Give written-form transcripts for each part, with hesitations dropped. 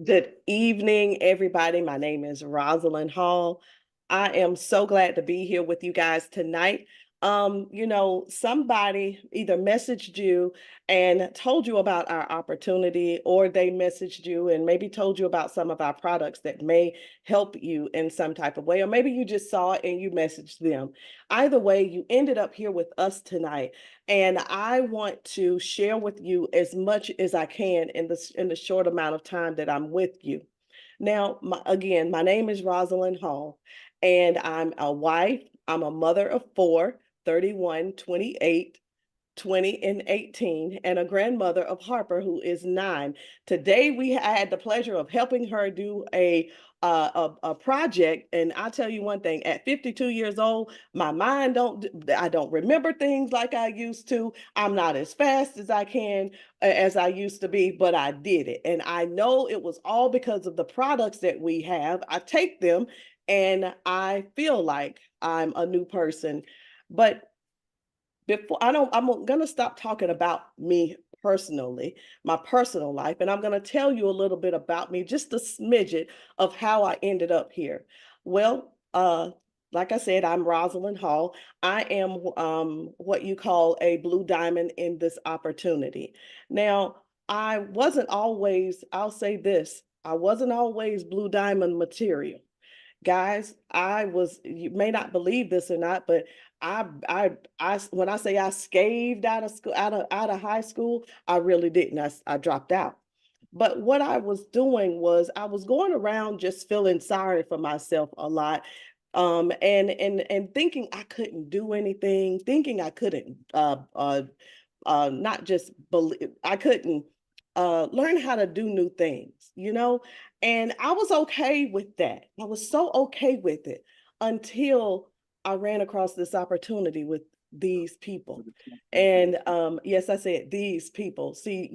Good evening, everybody. My name is Rosalind Hall. I am so glad to be here with you guys tonight. Somebody either messaged you and told you about our opportunity, or they messaged you and maybe told you about some of our products that may help you in some type of way, or maybe you just saw it and you messaged them. Either way, you ended up here with us tonight. And I want to share with you as much as I can in the short amount of time that I'm with you. Now, again, my name is Rosalind Hall, and I'm a wife. I'm a mother of four, 31, 28, 20, and 18, and a grandmother of Harper, who is 9. Today, we had the pleasure of helping her do a project, and I'll tell you one thing: at 52 years old, my mind I don't remember things like I used to. I'm not as fast as I used to be, but I did it, and I know it was all because of the products that we have. I take them, and I feel like I'm a new person, but I'm gonna stop talking about me personally, my personal life, and I'm gonna tell you a little bit about me, just a smidget of how I ended up here. Well, like I said, I'm Rosalind Hall. I am what you call a blue diamond in this opportunity. Now, I wasn't always, I'll say this, I wasn't always blue diamond material. Guys, you may not believe this or not, but when I say I scaved out of school, out of high school, I really didn't. I dropped out. But what I was doing was I was going around just feeling sorry for myself a lot. And thinking I couldn't do anything, thinking I couldn't not just believe I couldn't learn how to do new things, and I was okay with that. I was so okay with it until I ran across this opportunity with these people. And yes, I said these people. See,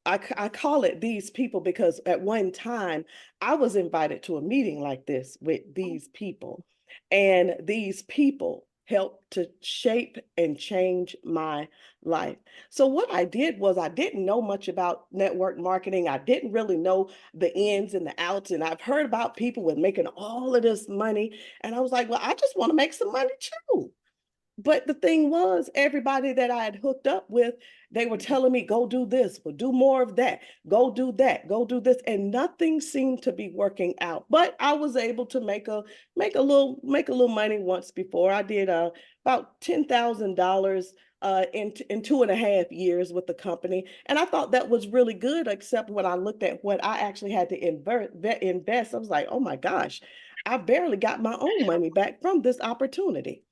I call it these people because at one time I was invited to a meeting like this with these people, and these people helped to shape and change my life. So what I did was I didn't know much about network marketing. I didn't really know the ins and the outs, and I've heard about people with making all of this money, and I was like, well, I just want to make some money too. But the thing was, everybody that I had hooked up with, they were telling me, go do this, well, do more of that, go do that, go do this. And nothing seemed to be working out. But I was able to make a little money once before. I did about $10,000 in 2.5 years with the company. And I thought that was really good, except when I looked at what I actually had to invest, I was like, oh my gosh, I barely got my own money back from this opportunity.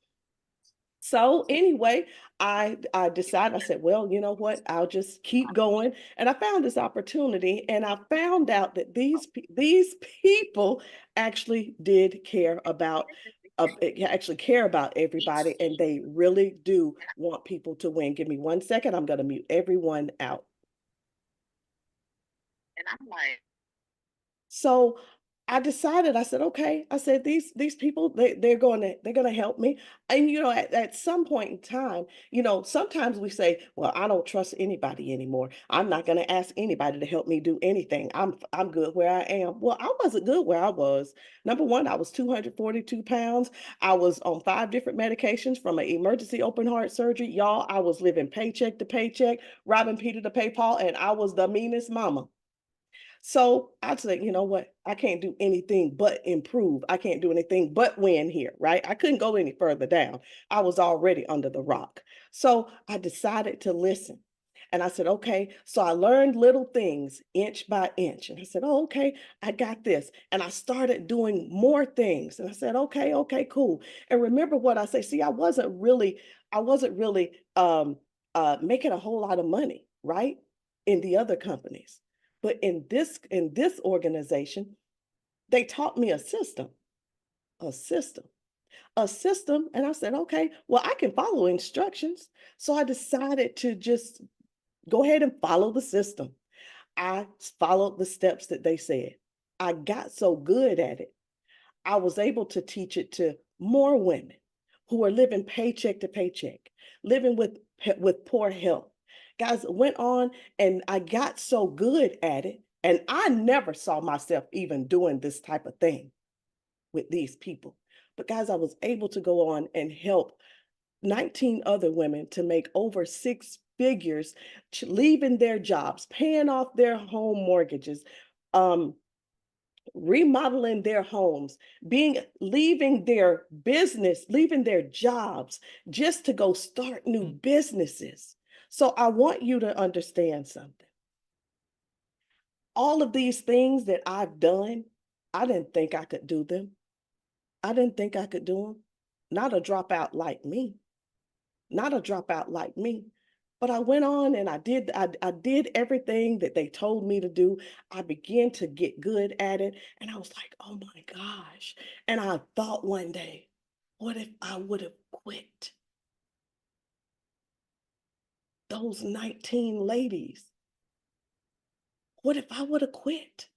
So anyway, I decided, I said, well, you know what? I'll just keep going. And I found this opportunity, and I found out that these people actually did care about actually care about everybody, and they really do want people to win. Give me 1 second. I'm going to mute everyone out. And I'm like, so I decided, I said, okay, I said, these people, they're gonna help me. And at some point in time, sometimes we say, well, I don't trust anybody anymore. I'm not gonna ask anybody to help me do anything. I'm good where I am. Well, I wasn't good where I was. Number one, I was 242 pounds. I was on 5 different medications from an emergency open heart surgery. Y'all, I was living paycheck to paycheck, robbing Peter to pay Paul, and I was the meanest mama. So I'd say, you know what? I can't do anything but improve. I can't do anything but win here, right? I couldn't go any further down. I was already under the rock. So I decided to listen. And I said, okay. So I learned little things inch by inch. And I said, oh, okay, I got this. And I started doing more things. And I said, okay, okay, cool. And remember what I say. See, I wasn't really making a whole lot of money, right? In the other companies. But in this organization, they taught me a system, a system. And I said, okay, well, I can follow instructions. So I decided to just go ahead and follow the system. I followed the steps that they said. I got so good at it. I was able to teach it to more women who are living paycheck to paycheck, living with poor health. Guys, went on, and I got so good at it And I never saw myself even doing this type of thing with these people. But guys, I was able to go on and help 19 other women to make over 6 figures, leaving their jobs, paying off their home mortgages, um, remodeling their homes, leaving their business, leaving their jobs just to go start new businesses. So I want you to understand something. All of these things that I've done, I didn't think I could do them. I didn't think I could do them. Not a dropout like me. Not a dropout like me. But I went on and I did everything that they told me to do. I began to get good at it. And I was like, oh my gosh. And I thought one day, what if I would have quit? Those 19 ladies. What if I would have quit?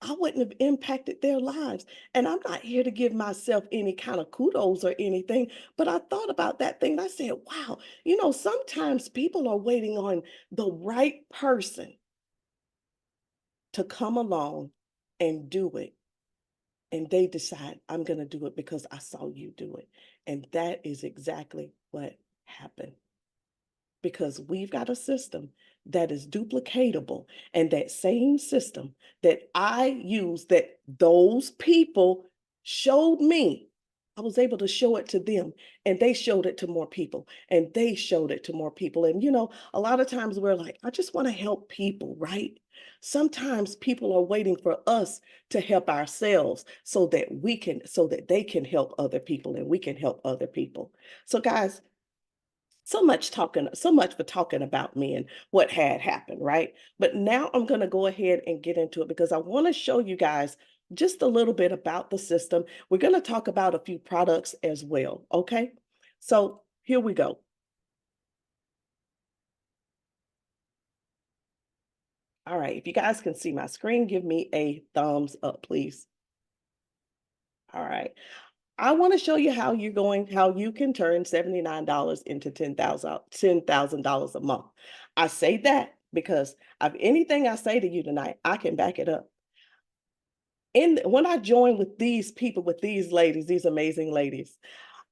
I wouldn't have impacted their lives. And I'm not here to give myself any kind of kudos or anything, but I thought about that thing and I said, wow, sometimes people are waiting on the right person to come along and do it. And they decide, I'm going to do it because I saw you do it. And that is exactly what happened, because we've got a system that is duplicatable. And that same system that I use, that those people showed me, I was able to show it to them, and they showed it to more people, and they showed it to more people. And, a lot of times we're like, I just want to help people, right? Sometimes people are waiting for us to help ourselves so that they can help other people and we can help other people. So guys, so much for talking about me and what had happened, right? But now I'm going to go ahead and get into it because I want to show you guys just a little bit about the system. We're going to talk about a few products as well, okay? So here we go. All right, if you guys can see my screen, give me a thumbs up, please. All right. I want to show you how you can turn $79 into $10,000 a month. I say that because of anything I say to you tonight, I can back it up. When I joined with these people, with these ladies, these amazing ladies,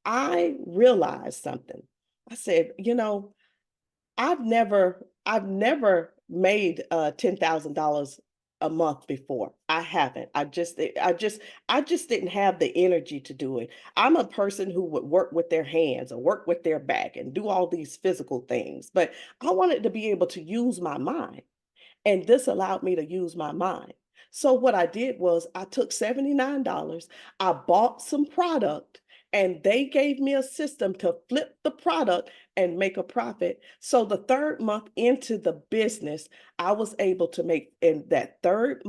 I realized something. I said, I've never made $10,000 a month before. I haven't. I just didn't have the energy to do it. I'm a person who would work with their hands or work with their back and do all these physical things, but I wanted to be able to use my mind. And this allowed me to use my mind. So what I did was I took $79, I bought some product, and they gave me a system to flip the product and make a profit. So the third month into the business, I was able to make, in that the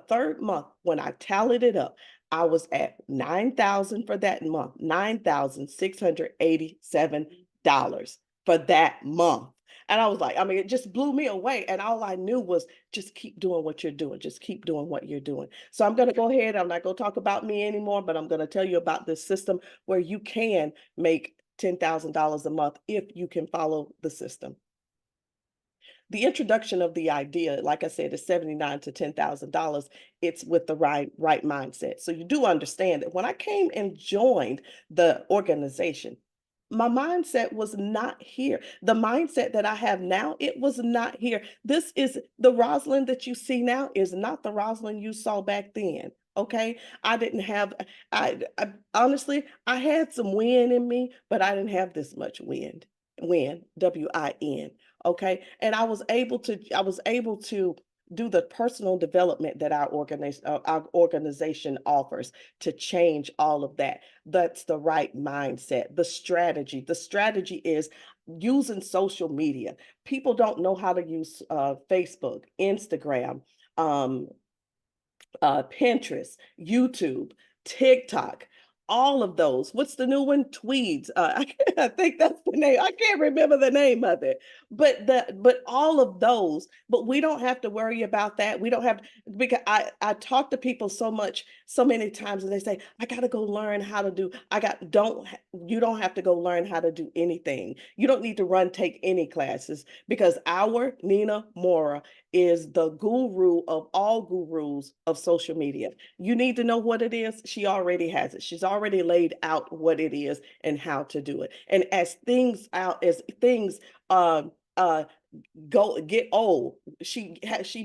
third month, when I tallied it up, I was at 9,000 for that month, $9,687 for that month. And I was like, I mean, it just blew me away. And all I knew was just keep doing what you're doing. Just keep doing what you're doing. So I'm going to go ahead. I'm not going to talk about me anymore, but I'm going to tell you about this system where you can make $10,000 a month if you can follow the system. The introduction of the idea, like I said, is $79 to $10,000. It's with the right mindset. So you do understand that when I came and joined the organization, my mindset was not here. The mindset that I have now, it was not here. This is the Rosalind that you see now is not the Rosalind you saw back then. Okay. I didn't have, I honestly, I had some wind in me, but I didn't have this much wind, WIN. Okay. And I was able to do the personal development that our organization offers to change all of that. That's the right mindset. The strategy is using social media. People don't know how to use Facebook, Instagram, um, Pinterest, YouTube, TikTok, all of those. What's the new one? Tweeds. I think that's the name. I can't remember the name of it. But all of those. But we don't have to worry about that. We don't have because I talk to people so many times, and they say, I got to go learn how to do. You don't have to go learn how to do anything. You don't need to take any classes, because our Nina Mora is the guru of all gurus of social media. You need to know what it is. She already has it. She's already laid out what it is and how to do it. And as things uh get old, she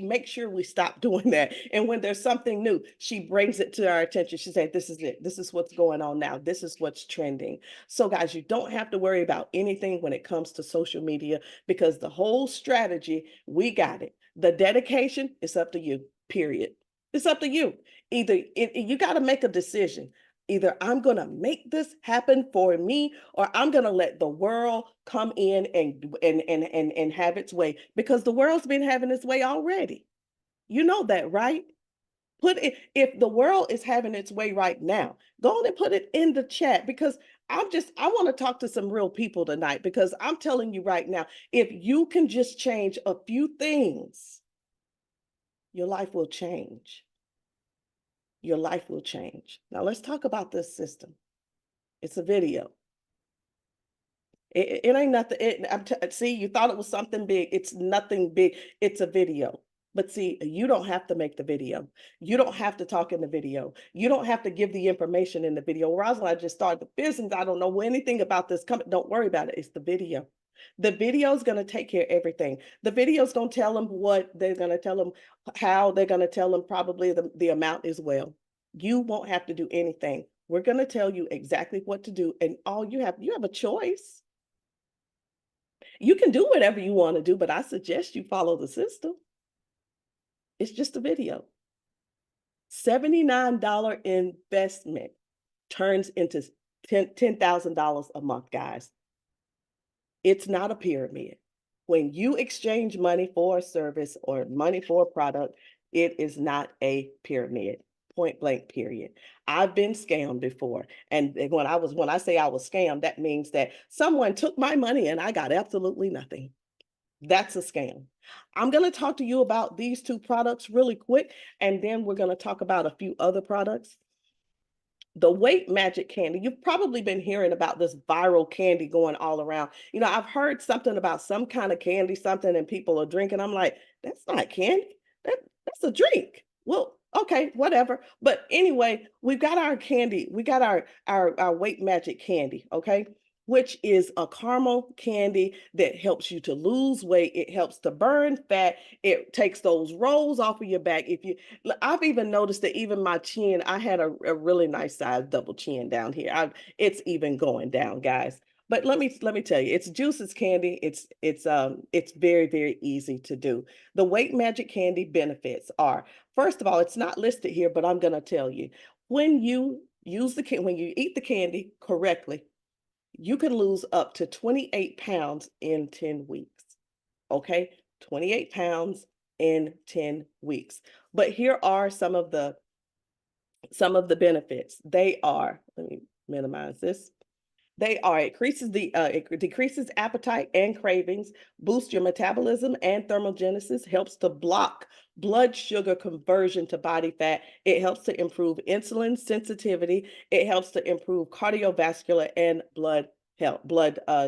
makes sure we stop doing that. And when there's something new, she brings it to our attention. She said, this is it. This is what's going on now. This is what's trending. So guys, you don't have to worry about anything when it comes to social media, because the whole strategy, we got it. The dedication is up to you, period. It's up to you. You got to make a decision. Either I'm going to make this happen for me, or I'm going to let the world come in and have its way, because the world's been having its way already. You know that, right? If the world is having its way right now, go on and put it in the chat, because I want to talk to some real people tonight, because I'm telling you right now, if you can just change a few things, your life will change. Your life will change. Now let's talk about this system. It's a video. It ain't nothing. See, you thought it was something big. It's nothing big. It's a video. But see, you don't have to make the video. You don't have to talk in the video. You don't have to give the information in the video. Rosalind, I just started the business. I don't know anything about this company. Don't worry about it. It's the video. The video is going to take care of everything. The video is going to tell them what they're going to tell them, how they're going to tell them probably the amount as well. You won't have to do anything. We're going to tell you exactly what to do. And you have a choice. You can do whatever you want to do, but I suggest you follow the system. It's just a video. $79 investment turns into $10,000 a month, guys. It's not a pyramid. When you exchange money for a service or money for a product, it is not a pyramid. Point blank, period. I've been scammed before. And when I say I was scammed, that means that someone took my money and I got absolutely nothing. That's a scam. I'm going to talk to you about these two products really quick, and then we're going to talk about a few other products. The Weight Magic candy. You've probably been hearing about this viral candy going all around. You know, I've heard something about some kind of candy, something, and people are drinking. I'm like, that's not candy. That's a drink. Well, okay, whatever. But anyway, we've got our candy. We got our Weight Magic candy, okay? Which is a caramel candy that helps you to lose weight. It helps to burn fat. It takes those rolls off of your back. I've even noticed that even my chin, I had a really nice size double chin down here. It's even going down, guys. But let me tell you, it's juices candy. It's very, very easy to do. The Weight Magic candy benefits are, first of all, it's not listed here, but I'm going to tell you, when you eat the candy correctly, you can lose up to 28 pounds in 10 weeks. Okay, 28 pounds in 10 weeks. But here are some of the benefits. They are, let me minimize this. It decreases appetite and cravings, boosts your metabolism and thermogenesis, helps to block blood sugar conversion to body fat. It helps to improve insulin sensitivity. It helps to improve cardiovascular and blood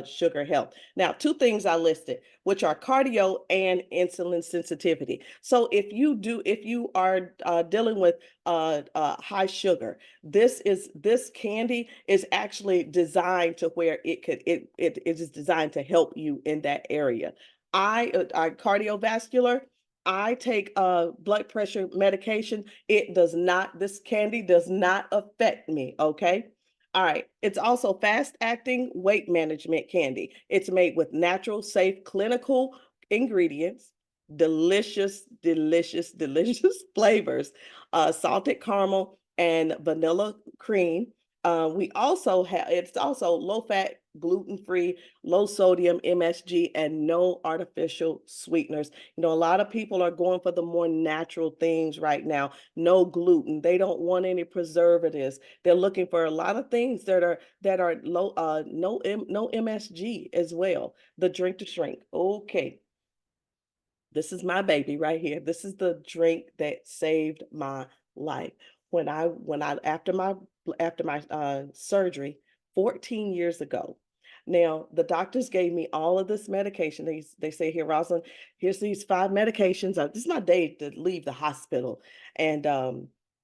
sugar health. Now, two things I listed, which are cardio and insulin sensitivity. So if you are dealing with high sugar, this candy is actually designed to where it is designed to help you in that area. I cardiovascular. I take blood pressure medication. This candy does not affect me. Okay. All right. It's also fast-acting weight management candy. It's made with natural, safe, clinical ingredients, delicious, delicious, delicious flavors, salted caramel and vanilla cream. It's also low-fat, gluten-free, low sodium, MSG, and no artificial sweeteners. You know, a lot of people are going for the more natural things right now. No gluten. They don't want any preservatives. They're looking for a lot of things that are low, no MSG as well. The drink to shrink. Okay, this is my baby right here. This is the drink that saved my life. When I after my surgery 14 years ago. Now, the doctors gave me all of this medication. They say here, Rosalind, here's these 5 medications. This is my day to leave the hospital. And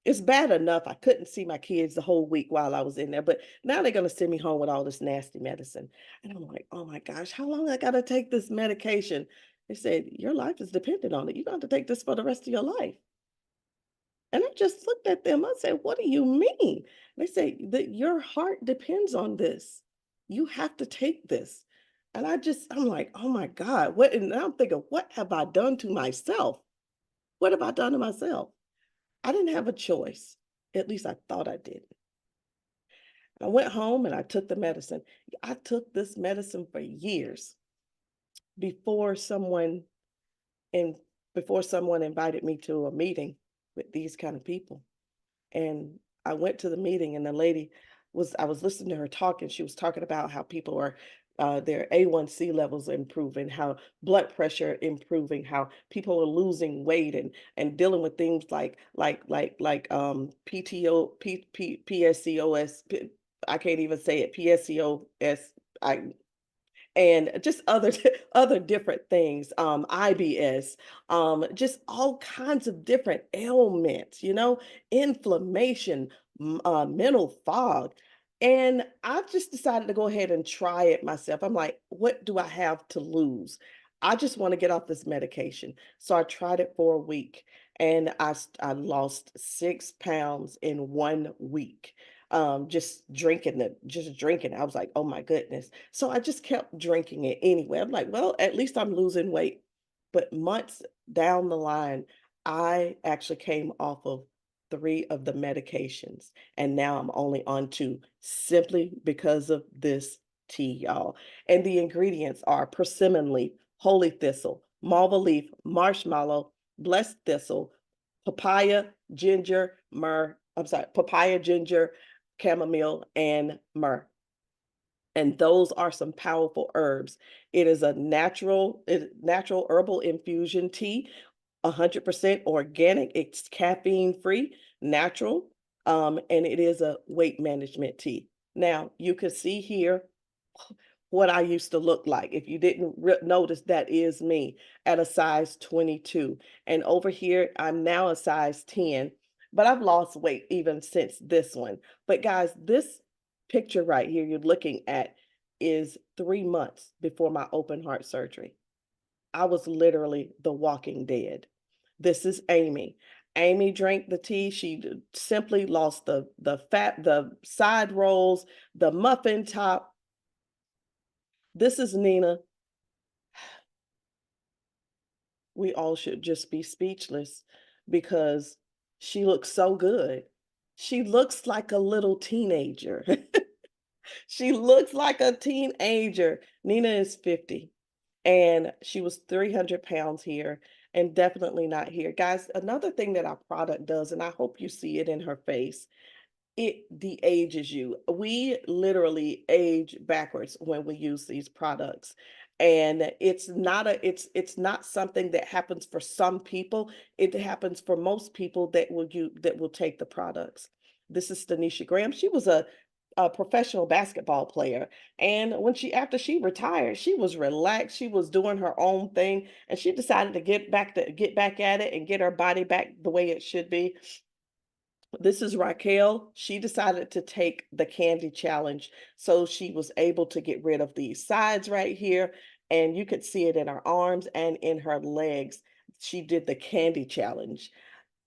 it's bad enough I couldn't see my kids the whole week while I was in there, but now they're gonna send me home with all this nasty medicine. And I'm like, oh my gosh, how long I gotta take this medication? They said, your life is dependent on it. You're going to have to take this for the rest of your life. And I just looked at them. I said, what do you mean? They say that your heart depends on this. You have to take this. And I'm like, oh my God, what? And I'm thinking, what have I done to myself? What have I done to myself? I didn't have a choice. At least I thought I did. I went home and I took the medicine. I took this medicine for years before someone and before someone invited me to a meeting with these kind of people. And I went to the meeting and the lady I was listening to her talk and she was talking about how people are their A1C levels improving, how blood pressure improving, how people are losing weight and dealing with things like PTO, PSCOS, I can't even say it, PSCOS. I and just other other different things, IBS, just all kinds of different ailments, you know, inflammation, mental fog. And I just decided to go ahead and try it myself. I'm like, what do I have to lose? I just want to get off this medication. So I tried it for a week and I lost 6 pounds in 1 week. Just drinking. I was like, oh my goodness. So I just kept drinking it anyway. I'm like, well, at least I'm losing weight. But months down the line, I actually came off of 3 of the medications, and now I'm only on 2 simply because of this tea, y'all. And the ingredients are persimmon leaf, holy thistle, malva leaf, marshmallow, blessed thistle, papaya, ginger, myrrh. I'm sorry, papaya, ginger, chamomile, and myrrh. And those are some powerful herbs. It is a natural herbal infusion tea, 100% organic. It's caffeine free, natural, and it is a weight management tea. Now, you can see here what I used to look like. If you didn't notice, that is me at a size 22. And over here, I'm now a size 10, but I've lost weight even since this one. But guys, this picture right here you're looking at is 3 months before my open heart surgery. I was literally the walking dead. This is Amy. Amy drank the tea. She simply lost the fat, the side rolls, the muffin top. This is Nina. We all should just be speechless because she looks so good. She looks like a little teenager. She looks like a teenager. Nina is 50 and she was 300 pounds here and definitely not here. Guys, another thing that our product does, and I hope you see it in her face, it de-ages you. We literally age backwards when we use these products. And it's not something that happens for some people. It happens for most people that will take the products. This is Stanisha Graham. She was a professional basketball player. And after she retired, she was relaxed. She was doing her own thing. And she decided to get back at it and get her body back the way it should be. This is Raquel. She decided to take the candy challenge. So she was able to get rid of these sides right here. And you could see it in her arms and in her legs. She did the candy challenge.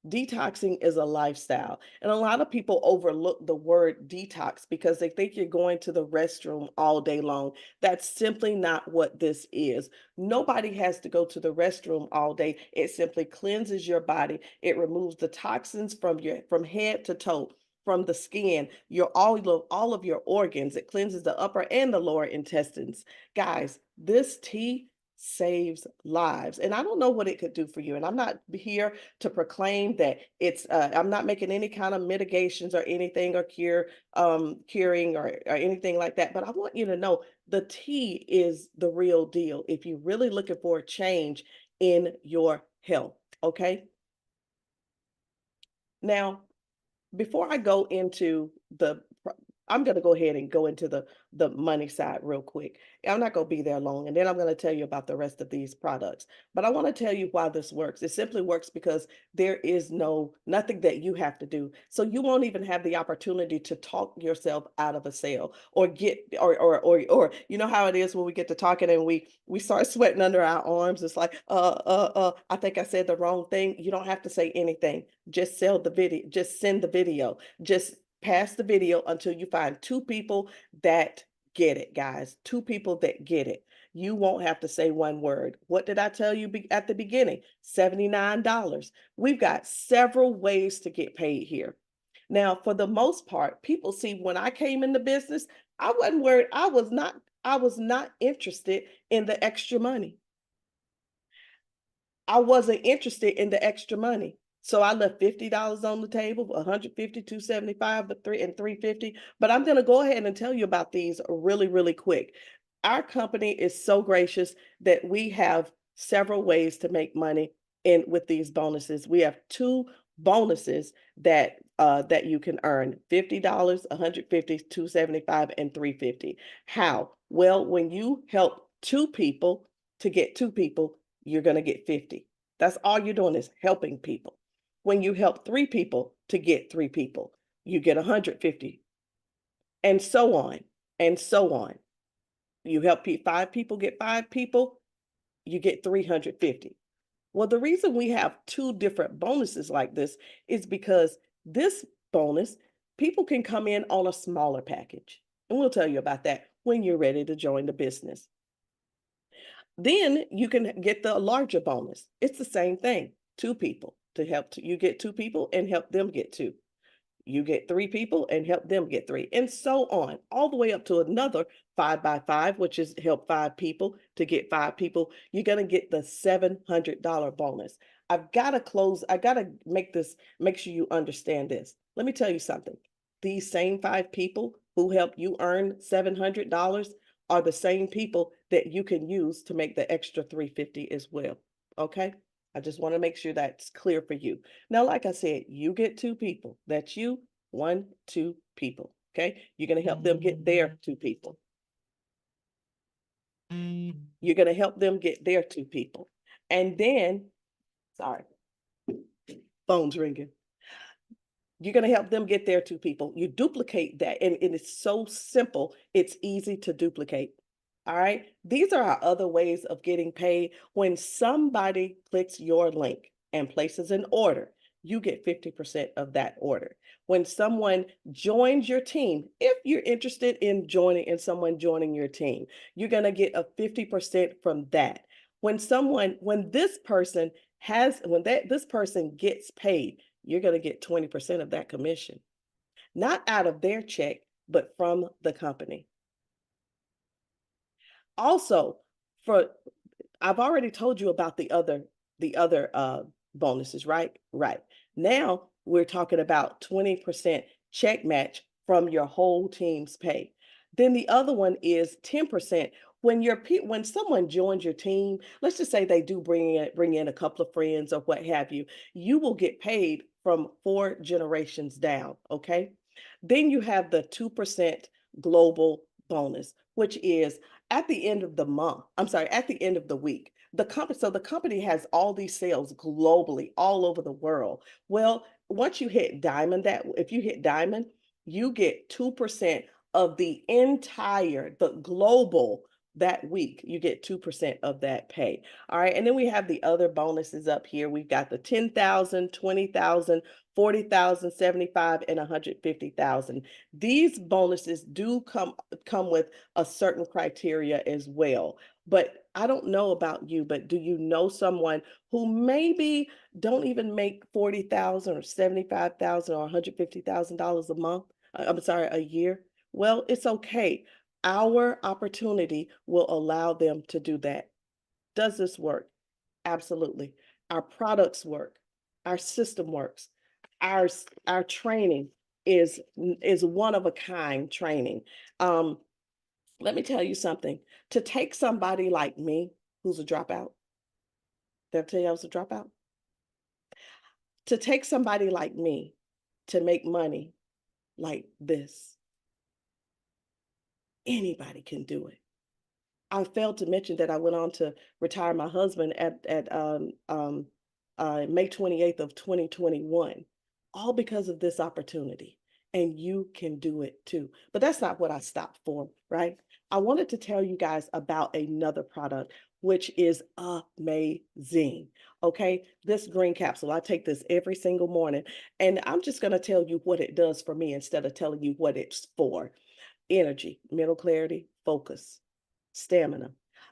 Detoxing is a lifestyle. And a lot of people overlook the word detox because they think you're going to the restroom all day long. That's simply not what this is. Nobody has to go to the restroom all day. It simply cleanses your body. It removes the toxins from head to toe, from the skin, all of your organs. It cleanses the upper and the lower intestines. Guys, this tea saves lives. And I don't know what it could do for you. And I'm not here to proclaim that I'm not making any kind of mitigations or anything or curing or anything like that. But I want you to know the tea is the real deal if you're really looking for a change in your health. Okay. Now, before I go into I'm going to go ahead and go into the money side real quick. I'm not going to be there long, and then I'm going to tell you about the rest of these products. But I want to tell you why this works. It simply works because there is nothing that you have to do. So you won't even have the opportunity to talk yourself out of a sale or get or you know how it is when we get to talking and we start sweating under our arms. It's like I think I said the wrong thing. You don't have to say anything. Just sell the video. Just send the video. Just pass the video until you find two people that get it, guys. Two people that get it. You won't have to say one word. What did I tell you at the beginning? $79. We've got several ways to get paid here. Now, for the most part, people see when I came in the business, I wasn't worried. I was not interested in the extra money. I wasn't interested in the extra money. So I left $50 on the table, 150, 275, but 350. But I'm going to go ahead and tell you about these really, really quick. Our company is so gracious that we have several ways to make money in with these bonuses. We have two bonuses that you can earn: $50, 150, 275, and 350. How? Well, when you help two people to get two people, you're going to get 50. That's all you're doing is helping people. When you help three people to get three people, you get 150, and so on and so on. You help five people get five people, you get 350. Well, the reason we have two different bonuses like this is because this bonus, people can come in on a smaller package. And we'll tell you about that when you're ready to join the business. Then you can get the larger bonus. It's the same thing. Two people to help you get two people and help them get two. You get three people and help them get three, and so on, all the way up to another 5x5, which is help five people to get five people. You're going to get the $700 bonus. I've got to close. I got to make sure you understand this. Let me tell you something. These same five people who help you earn $700 are the same people that you can use to make the extra 350 as well. Okay. I just want to make sure that's clear for you. Now, like I said, you get two people. That's you, one, two people. Okay. You're going to help them get their two people. You're going to help them get their two people. And then, sorry, phone's ringing. You're going to help them get their two people. You duplicate that. And it's so simple. It's easy to duplicate. All right. These are our other ways of getting paid. When somebody clicks your link and places an order, you get 50% of that order. When someone joins your team, if you're interested in someone joining your team, you're going to get a 50% from that. When this person gets paid, you're going to get 20% of that commission, not out of their check, but from the company. Also, I've already told you about the other bonuses, right? Right. Now we're talking about 20% check match from your whole team's pay. Then the other one is 10%. When someone joins your team, let's just say they do bring in a couple of friends or what have you, you will get paid from 4 generations down. Okay. Then you have the 2% global bonus, which is at the end of the month. I'm sorry, at the end of the week. The company has all these sales globally, all over the world. Well, once you hit diamond, if you hit diamond, you get 2% of the global that week. You get 2% of that pay. All right. And then we have the other bonuses up here. We've got the 10,000, 20,000, 40,000, 75, and 150,000. These bonuses do come with a certain criteria as well. But I don't know about you, but do you know someone who maybe don't even make 40,000 or 75,000 or $150,000 a month? I'm sorry, a year? Well, it's okay. Our opportunity will allow them to do that. Does this work? Absolutely. Our products work. Our system works. Our training is one of a kind training. Um, Let me tell you something. To take somebody like me, who's a dropout, did I tell you I was a dropout? To take somebody like me to make money like this, anybody can do it. I failed to mention that I went on to retire my husband at May 28th of 2021, all because of this opportunity. And you can do it too. But that's not what I stopped for, right? I wanted to tell you guys about another product, which is amazing. Okay. This green capsule, I take this every single morning, and I'm just going to tell you what it does for me instead of telling you what it's for. Energy, mental clarity, focus, stamina.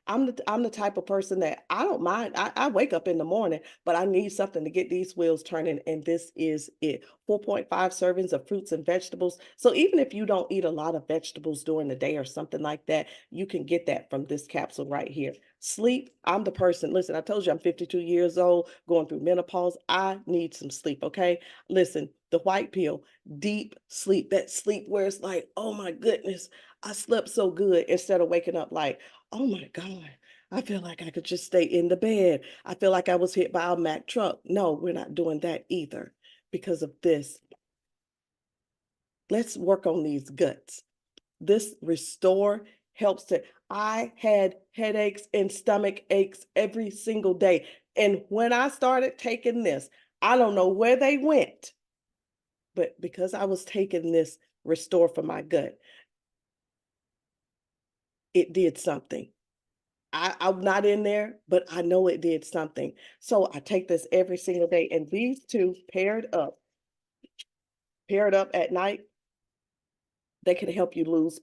I'm the type of person that I don't mind. I wake up in the morning, but I need something to get these wheels turning, and this is it. 4.5 servings of fruits and vegetables. So even if you don't eat a lot of vegetables during the day or something like that, you can get that from this capsule right here. Sleep. I'm the person. Listen, I told you I'm 52 years old, going through menopause. I need some sleep. Okay. Listen, the white pill, deep sleep. That sleep where it's like, oh my goodness, I slept so good, instead of waking up like, oh my God, I feel like I could just stay in the bed. I feel like I was hit by a Mack truck. No, we're not doing that either because of this. Let's work on these guts. This restore helps to, I had headaches and stomach aches every single day. And when I started taking this, I don't know where they went, but because I was taking this restore for my gut, it did something. I'm not in there, but I know it did something. So I take this every single day, and these two paired up at night, they can help you lose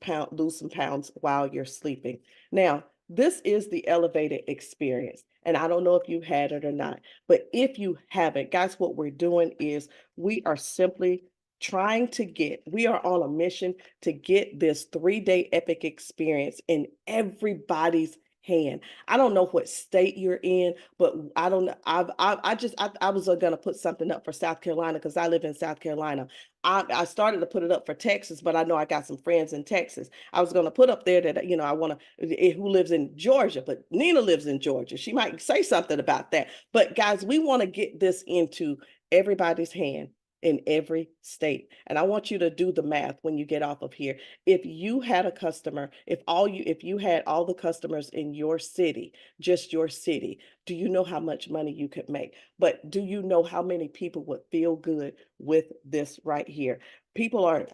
some pounds while you're sleeping. Now, this is the elevated experience. And I don't know if you had it or not, but if you haven't, guys, what we're doing is we are simply we are on a mission to get this 3-day epic experience in everybody's hand. I don't know what state you're in, but I don't know. I was going to put something up for South Carolina because I live in South Carolina. I started to put it up for Texas, but I know I got some friends in Texas. I was going to put up there that, I want to, who lives in Georgia, but Nina lives in Georgia. She might say something about that. But guys, we want to get this into everybody's hand in every state. And I want you to do the math when you get off of here. If you had a customer, if you had all the customers in your city, just your city, do you know how much money you could make? But do you know how many people would feel good with this right here? People are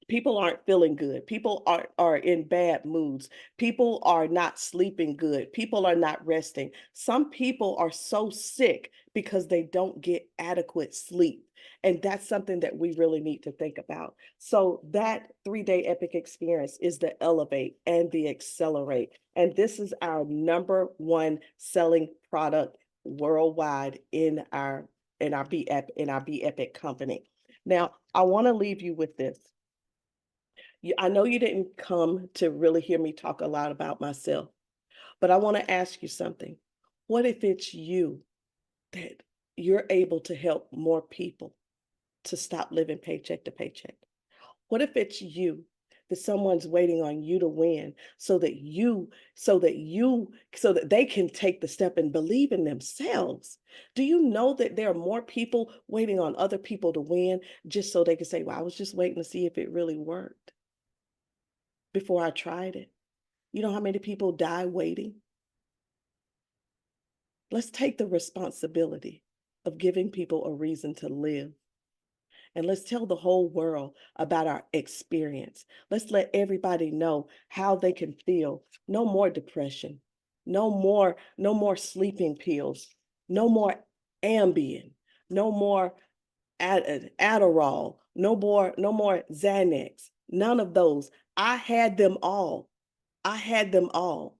People aren't feeling good. People are in bad moods. People are not sleeping good. People are not resting. Some people are so sick because they don't get adequate sleep. And that's something that we really need to think about. So that 3-day epic experience is the elevate and the accelerate. And this is our number one selling product worldwide in our Be Epic company. Now, I want to leave you with this. I know you didn't come to really hear me talk a lot about myself, but I want to ask you something. What if it's you that you're able to help more people to stop living paycheck to paycheck? What if it's you that someone's waiting on you to win so that they can take the step and believe in themselves? Do you know that there are more people waiting on other people to win just so they can say, well, I was just waiting to see if it really worked before I tried it? You know how many people die waiting? Let's take the responsibility of giving people a reason to live. And let's tell the whole world about our experience. Let's let everybody know how they can feel. No more depression. No more sleeping pills. No more Ambien. No more Adderall. No more Xanax. None of those. I had them all. I had them all.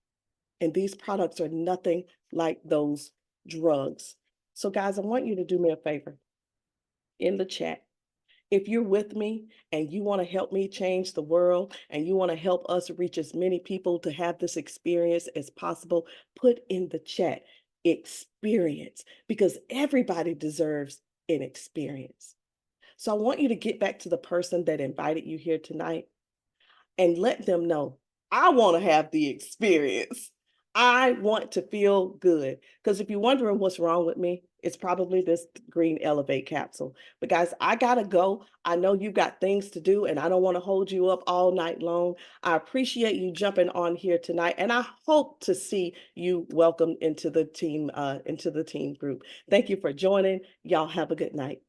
And these products are nothing like those drugs. So, guys, I want you to do me a favor in the chat. If you're with me and you want to help me change the world and you want to help us reach as many people to have this experience as possible, put in the chat experience, because everybody deserves an experience. So I want you to get back to the person that invited you here tonight and let them know, I want to have the experience. I want to feel good. Because if you're wondering what's wrong with me, it's probably this green Elevate capsule. But guys, I gotta go. I know you got things to do and I don't want to hold you up all night long. I appreciate you jumping on here tonight, and I hope to see you welcomed into the team group. Thank you for joining. Y'all have a good night.